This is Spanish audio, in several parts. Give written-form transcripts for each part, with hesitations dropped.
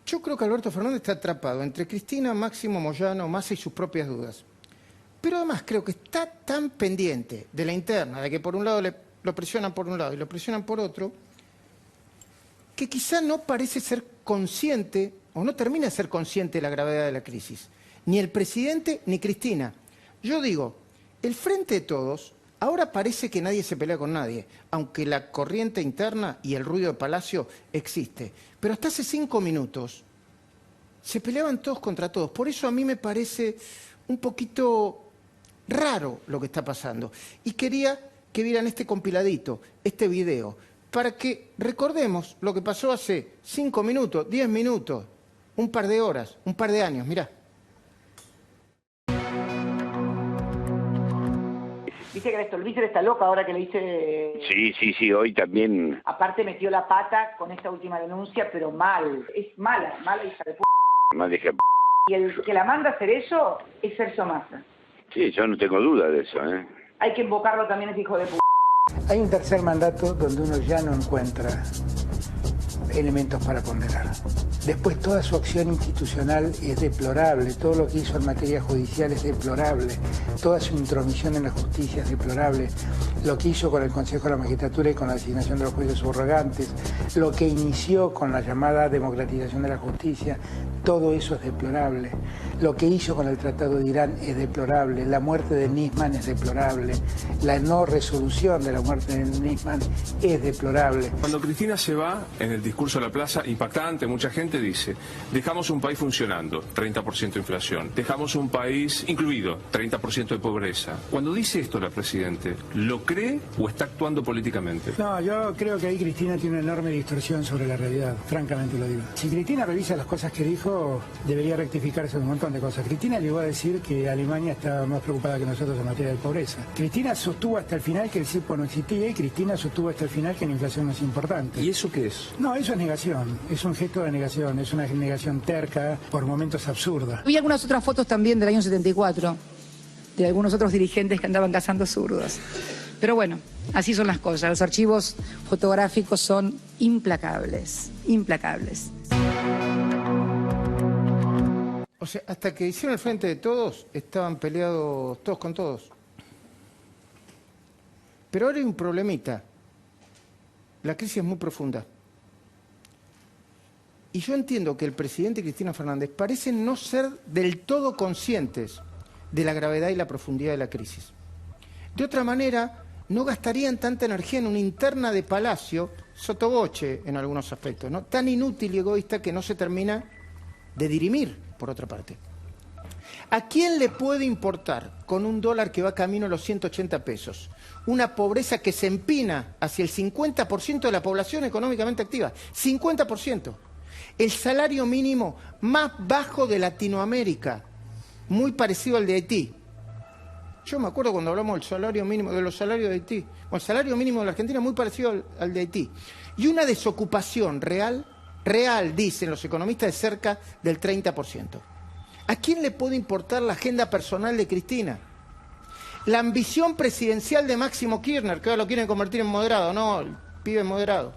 Yo creo que Alberto Fernández está atrapado entre Cristina, Máximo, Moyano, Massa y sus propias dudas. Pero además creo que está tan pendiente de la interna, de que por un lado lo presionan por un lado y lo presionan por otro, que quizá no parece ser consciente, o no termina de ser consciente de la gravedad de la crisis. Ni el presidente ni Cristina. Yo digo, el Frente de Todos, ahora parece que nadie se pelea con nadie, aunque la corriente interna y el ruido de Palacio existe. Pero hasta hace 5 minutos se peleaban todos contra todos. Por eso a mí me parece un poquito raro lo que está pasando. Y quería que vieran este compiladito, este video, para que recordemos lo que pasó hace 5 minutos, 10 minutos, un par de horas, un par de años. Mirá. Dice que el Vícer está loca ahora que le dice... Sí, hoy también... Aparte metió la pata con esta última denuncia, pero mal. Es mala hija de p***. Más dije... Y el que la manda a hacer eso es Sergio Massa. Sí, yo no tengo duda de eso, ¿eh? Hay que invocarlo también a ese hijo de p***. Hay un tercer mandato donde uno ya no encuentra elementos para ponderar. Después, toda su acción institucional es deplorable, todo lo que hizo en materia judicial es deplorable, toda su intromisión en la justicia es deplorable, lo que hizo con el Consejo de la Magistratura y con la designación de los jueces subrogantes, lo que inició con la llamada democratización de la justicia, todo eso es deplorable. Lo que hizo con el Tratado de Irán es deplorable, la muerte de Nisman es deplorable, la no resolución de la muerte de Nisman es deplorable. Cuando Cristina se va, en el discurso de la plaza, impactante, mucha gente dice, dejamos un país funcionando, 30% de inflación, dejamos un país incluido, 30% de pobreza. Cuando dice esto la Presidente, ¿lo cree o está actuando políticamente? No, yo creo que ahí Cristina tiene una enorme distorsión sobre la realidad, francamente lo digo. Si Cristina revisa las cosas que dijo, debería rectificarse un montón de cosas. Cristina llegó a decir que Alemania estaba más preocupada que nosotros en materia de pobreza. Cristina sostuvo hasta el final que el cepo no existía y Cristina sostuvo hasta el final que la inflación no es importante. ¿Y eso qué es? No, eso es negación, es un gesto de negación, es una negación terca, por momentos absurda. Vi algunas otras fotos también del año 74, de algunos otros dirigentes que andaban cazando zurdos. Pero bueno, así son las cosas, los archivos fotográficos son implacables, implacables. O sea, hasta que hicieron el Frente de Todos, estaban peleados todos con todos. Pero ahora hay un problemita. La crisis es muy profunda. Y yo entiendo que el presidente y Cristina Fernández parecen no ser del todo conscientes de la gravedad y la profundidad de la crisis. De otra manera, no gastarían tanta energía en una interna de Palacio, sotoboche en algunos aspectos, ¿no? Tan inútil y egoísta que no se termina de dirimir, por otra parte. ¿A quién le puede importar, con un dólar que va camino a los 180 pesos, una pobreza que se empina hacia el 50% de la población económicamente activa? 50%. El salario mínimo más bajo de Latinoamérica, muy parecido al de Haití. Yo me acuerdo cuando hablamos del salario mínimo, de los salarios de Haití. Bueno, el salario mínimo de la Argentina es muy parecido al de Haití. Y una desocupación real, dicen los economistas, de cerca del 30%. ¿A quién le puede importar la agenda personal de Cristina? La ambición presidencial de Máximo Kirchner, que ahora lo quieren convertir en moderado, no, el pibe moderado.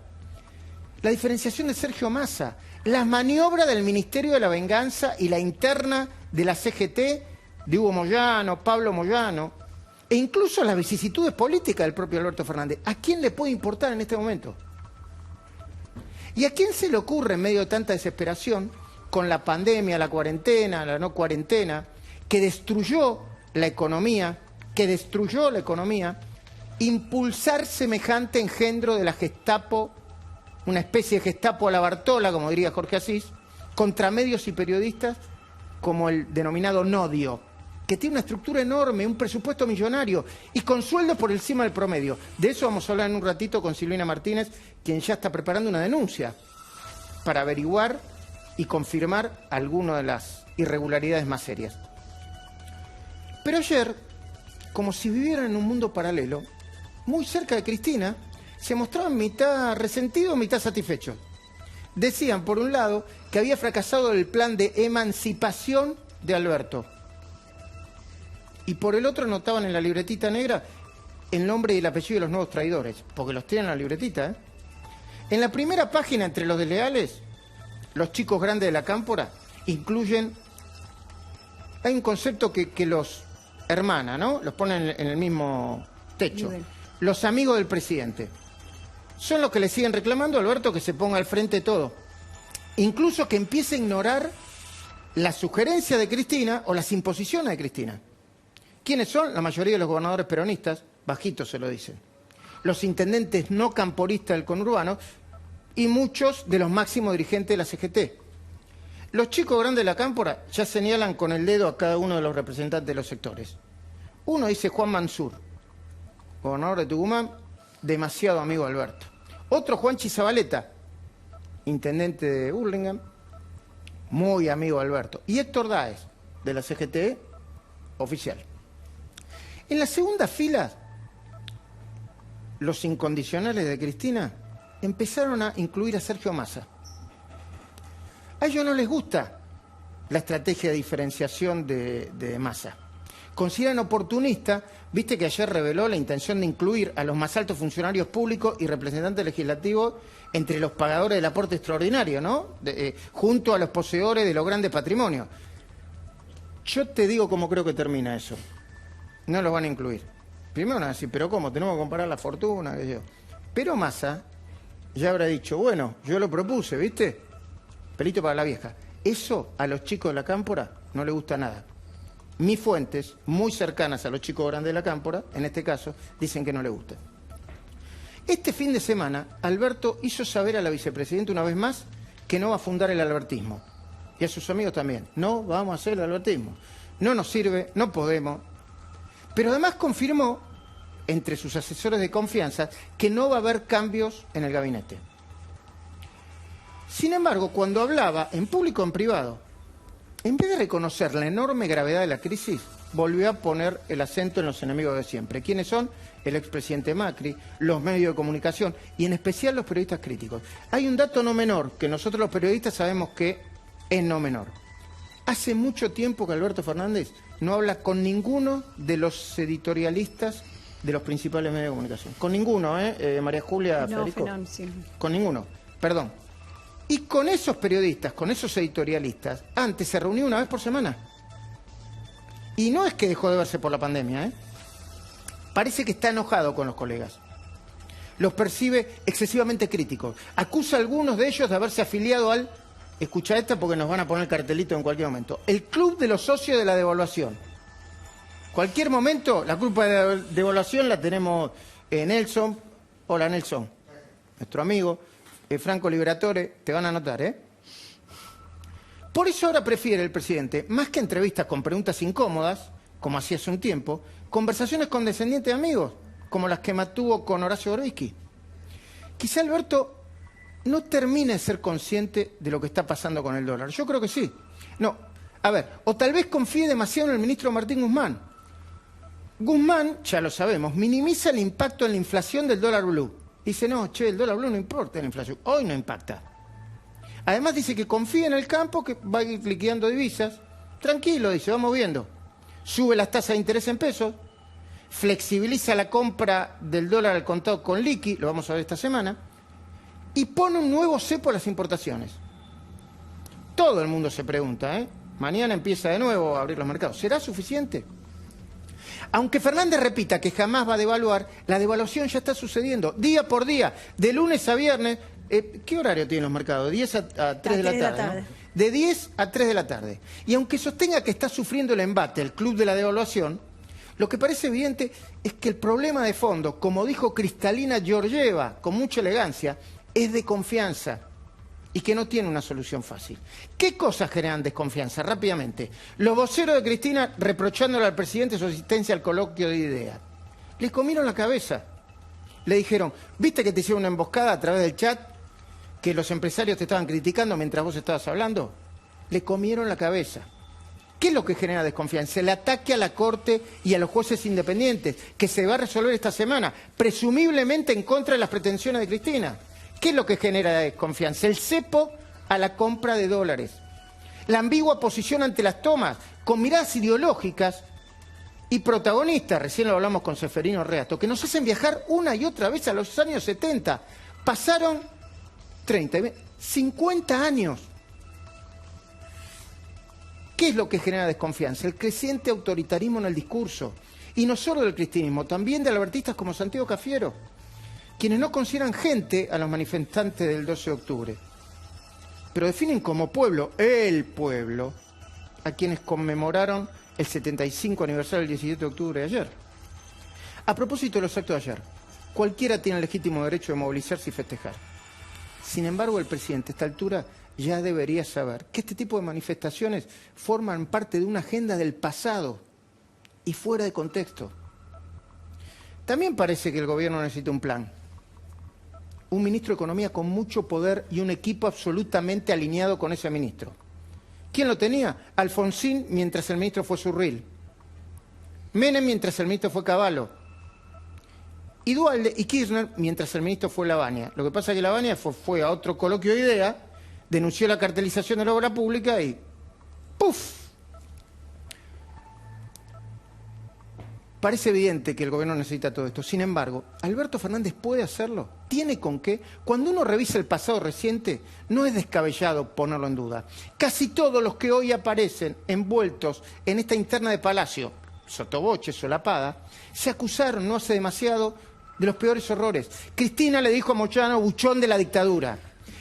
La diferenciación de Sergio Massa, las maniobras del Ministerio de la Venganza y la interna de la CGT, de Hugo Moyano, Pablo Moyano, e incluso las vicisitudes políticas del propio Alberto Fernández. ¿A quién le puede importar en este momento? ¿Y a quién se le ocurre, en medio de tanta desesperación, con la pandemia, la cuarentena, la no cuarentena, que destruyó la economía, impulsar semejante engendro de la Gestapo, una especie de Gestapo a la Bartola, como diría Jorge Asís, contra medios y periodistas, como el denominado Nodio, que tiene una estructura enorme, un presupuesto millonario y con sueldos por encima del promedio? De eso vamos a hablar en un ratito con Silvina Martínez, quien ya está preparando una denuncia para averiguar y confirmar algunas de las irregularidades más serias. Pero ayer, como si vivieran en un mundo paralelo, muy cerca de Cristina, se mostraban mitad resentidos, mitad satisfechos. Decían, por un lado, que había fracasado el plan de emancipación de Alberto. Y por el otro notaban en la libretita negra el nombre y el apellido de los nuevos traidores, porque los tienen en la libretita, ¿eh? En la primera página, entre los desleales, los chicos grandes de la cámpora incluyen... Hay un concepto que los hermana, ¿no? Los ponen en el mismo techo. Nivel. Los amigos del presidente. Son los que le siguen reclamando a Alberto que se ponga al frente de todo. Incluso que empiece a ignorar la sugerencia de Cristina o las imposiciones de Cristina. ¿Quiénes son? La mayoría de los gobernadores peronistas, bajito se lo dicen. Los intendentes no camporistas del conurbano y muchos de los máximos dirigentes de la CGT. Los chicos grandes de la cámpora ya señalan con el dedo a cada uno de los representantes de los sectores. Uno dice Juan Mansur, gobernador de Tucumán, demasiado amigo de Alberto. Otro Juanchi Zabaleta, intendente de Burlingame, muy amigo de Alberto. Y Héctor Dáez, de la CGT, oficial. En la segunda fila, los incondicionales de Cristina empezaron a incluir a Sergio Massa. A ellos no les gusta la estrategia de diferenciación de Massa. Consideran oportunista, viste que ayer reveló la intención de incluir a los más altos funcionarios públicos y representantes legislativos entre los pagadores del aporte extraordinario, ¿no? Junto a los poseedores de los grandes patrimonios. Yo te digo cómo creo que termina eso. No los van a incluir. Primero van a decir, pero ¿cómo? Tenemos que comparar la fortuna, qué sé yo. Pero Massa ya habrá dicho, bueno, yo lo propuse, ¿viste? Pelito para la vieja. Eso a los chicos de la cámpora no les gusta nada. Mis fuentes, muy cercanas a los chicos grandes de la cámpora, en este caso, dicen que no les gusta. Este fin de semana, Alberto hizo saber a la vicepresidenta una vez más que no va a fundar el albertismo. Y a sus amigos también. No vamos a hacer el albertismo. No nos sirve, no podemos. Pero además confirmó, entre sus asesores de confianza, que no va a haber cambios en el gabinete. Sin embargo, cuando hablaba, en público o en privado, en vez de reconocer la enorme gravedad de la crisis, volvió a poner el acento en los enemigos de siempre. ¿Quiénes son? El expresidente Macri, los medios de comunicación y en especial los periodistas críticos. Hay un dato no menor, que nosotros los periodistas sabemos que es no menor. Hace mucho tiempo que Alberto Fernández no habla con ninguno de los editorialistas de los principales medios de comunicación. Con ninguno, María Julia, no, Federico. Sí. Con ninguno, perdón. Y con esos periodistas, con esos editorialistas, antes se reunía una vez por semana. Y no es que dejó de verse por la pandemia, Parece que está enojado con los colegas. Los percibe excesivamente críticos. Acusa a algunos de ellos de haberse afiliado al, escucha esta porque nos van a poner cartelito en cualquier momento, el Club de los Socios de la Devaluación. Cualquier momento, la culpa de devaluación la tenemos Nelson. Hola Nelson, nuestro amigo. Franco Liberatore, te van a anotar, Por eso ahora prefiere el presidente, más que entrevistas con preguntas incómodas, como hacía hace un tiempo, conversaciones con descendientes de amigos, como las que mantuvo con Horacio Gorbisky. Quizá Alberto no termine de ser consciente de lo que está pasando con el dólar. Yo creo que sí. No, a ver, o tal vez confíe demasiado en el ministro Martín Guzmán. Guzmán, ya lo sabemos, minimiza el impacto en la inflación del dólar blue. Dice, no, el dólar blue no importa en la inflación. Hoy no impacta. Además dice que confía en el campo, que va a ir liquidando divisas. Tranquilo, dice, vamos viendo. Sube las tasas de interés en pesos. Flexibiliza la compra del dólar al contado con liqui, lo vamos a ver esta semana. Y pone un nuevo cepo a las importaciones. Todo el mundo se pregunta, Mañana empieza de nuevo a abrir los mercados. ¿Será suficiente? Aunque Fernández repita que jamás va a devaluar, la devaluación ya está sucediendo día por día, de lunes a viernes. ¿Qué horario tienen los mercados? ¿De 10 a 3 de la tarde? ¿No? De 10 a 3 de la tarde. Y aunque sostenga que está sufriendo el embate el Club de la Devaluación, lo que parece evidente es que el problema de fondo, como dijo Cristalina Georgieva con mucha elegancia, es de confianza y que no tiene una solución fácil. ¿Qué cosas generan desconfianza? Rápidamente. Los voceros de Cristina reprochándole al presidente su asistencia al coloquio de ideas. Le comieron la cabeza. Le dijeron, ¿viste que te hicieron una emboscada a través del chat? Que los empresarios te estaban criticando mientras vos estabas hablando. Le comieron la cabeza. ¿Qué es lo que genera desconfianza? El ataque a la Corte y a los jueces independientes, que se va a resolver esta semana, presumiblemente en contra de las pretensiones de Cristina. ¿Qué es lo que genera desconfianza? El cepo a la compra de dólares. La ambigua posición ante las tomas, con miradas ideológicas y protagonistas, recién lo hablamos con Seferino Reato, que nos hacen viajar una y otra vez a los años 70. Pasaron 30, 50 años ¿Qué es lo que genera desconfianza? El creciente autoritarismo en el discurso. Y no solo del cristianismo, también de albertistas como Santiago Cafiero, quienes no consideran gente a los manifestantes del 12 de octubre, pero definen como pueblo, el pueblo, a quienes conmemoraron el 75 aniversario del 17 de octubre de ayer. A propósito de los actos de ayer, cualquiera tiene el legítimo derecho de movilizarse y festejar. Sin embargo, el presidente a esta altura ya debería saber que este tipo de manifestaciones forman parte de una agenda del pasado y fuera de contexto. También parece que el gobierno necesita un plan. Un ministro de Economía con mucho poder y un equipo absolutamente alineado con ese ministro. ¿Quién lo tenía? Alfonsín mientras el ministro fue Surril. Menem mientras el ministro fue Cavallo. Y Duhalde y Kirchner mientras el ministro fue Lavagna. Lo que pasa es que Lavagna fue a otro coloquio de idea, denunció la cartelización de la obra pública y ¡puf! Parece evidente que el gobierno necesita todo esto. Sin embargo, ¿Alberto Fernández puede hacerlo? ¿Tiene con qué? Cuando uno revisa el pasado reciente, no es descabellado ponerlo en duda. Casi todos los que hoy aparecen envueltos en esta interna de Palacio, sotoboche, solapada, se acusaron no hace demasiado de los peores horrores. Cristina le dijo a Moyano buchón de la dictadura.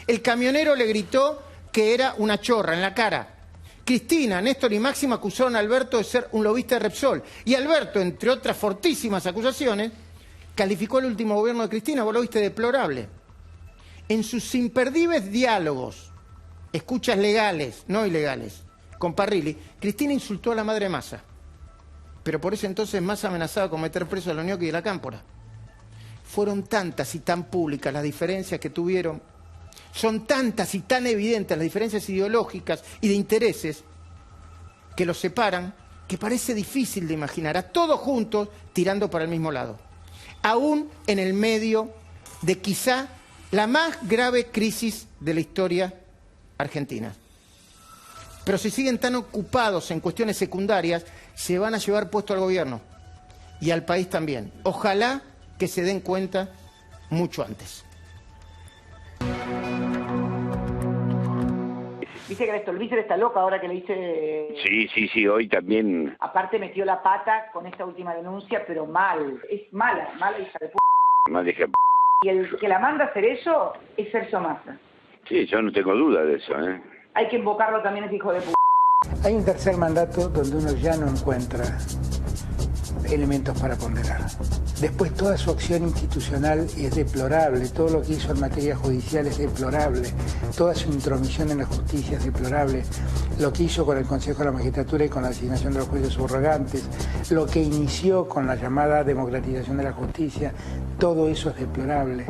El camionero le gritó que era una chorra en la cara. Cristina, Néstor y Máxima acusaron a Alberto de ser un lobista de Repsol. Y Alberto, entre otras fortísimas acusaciones, calificó el último gobierno de Cristina, vos lo viste, deplorable. En sus imperdibles diálogos, escuchas legales, no ilegales, con Parrilli, Cristina insultó a la madre Massa. Pero por ese entonces Massa amenazaba con meter preso a Loñoki y de la Cámpora. Fueron tantas y tan públicas las diferencias que tuvieron. Son tantas y tan evidentes las diferencias ideológicas y de intereses que los separan, que parece difícil de imaginar a todos juntos tirando para el mismo lado. Aún en el medio de quizá la más grave crisis de la historia argentina. Pero si siguen tan ocupados en cuestiones secundarias, se van a llevar puesto al gobierno y al país también. Ojalá que se den cuenta mucho antes. Dice que el Vícer está loca ahora que le dice... Sí, hoy también... Aparte metió la pata con esta última denuncia, pero mal. Es mala hija de p***. Mal hija de p***. Y el que la manda a hacer eso es Sergio Massa. Sí, yo no tengo duda de eso, ¿eh? Hay que invocarlo también, ese hijo de p***. Hay un tercer mandato donde uno ya no encuentra elementos para ponderar. Después toda su acción institucional es deplorable, todo lo que hizo en materia judicial es deplorable, toda su intromisión en la justicia es deplorable, lo que hizo con el Consejo de la Magistratura y con la asignación de los jueces subrogantes, lo que inició con la llamada democratización de la justicia, todo eso es deplorable.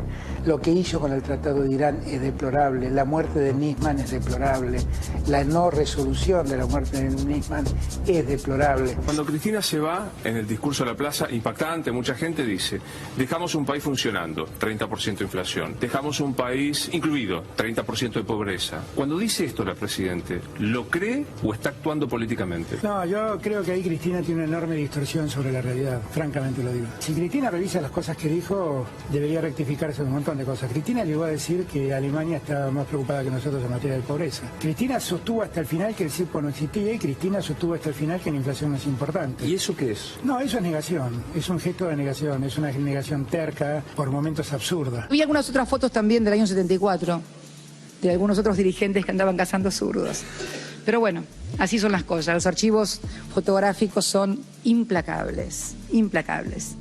Lo que hizo con el Tratado de Irán es deplorable, la muerte de Nisman es deplorable, la no resolución de la muerte de Nisman es deplorable. Cuando Cristina se va, en el discurso de la plaza, impactante, mucha gente dice, dejamos un país funcionando, 30% de inflación, dejamos un país incluido, 30% de pobreza. Cuando dice esto la Presidente, ¿lo cree o está actuando políticamente? No, yo creo que ahí Cristina tiene una enorme distorsión sobre la realidad, francamente lo digo. Si Cristina revisa las cosas que dijo, debería rectificarse un montón de cosas. Cristina llegó a decir que Alemania estaba más preocupada que nosotros en materia de pobreza. Cristina sostuvo hasta el final que el CIRPO no existía y Cristina sostuvo hasta el final que la inflación no es importante. ¿Y eso qué es? No, eso es negación, es un gesto de negación, es una negación terca, por momentos absurda. Había algunas otras fotos también del año 74, de algunos otros dirigentes que andaban cazando zurdos. Pero bueno, así son las cosas. Los archivos fotográficos son implacables, implacables.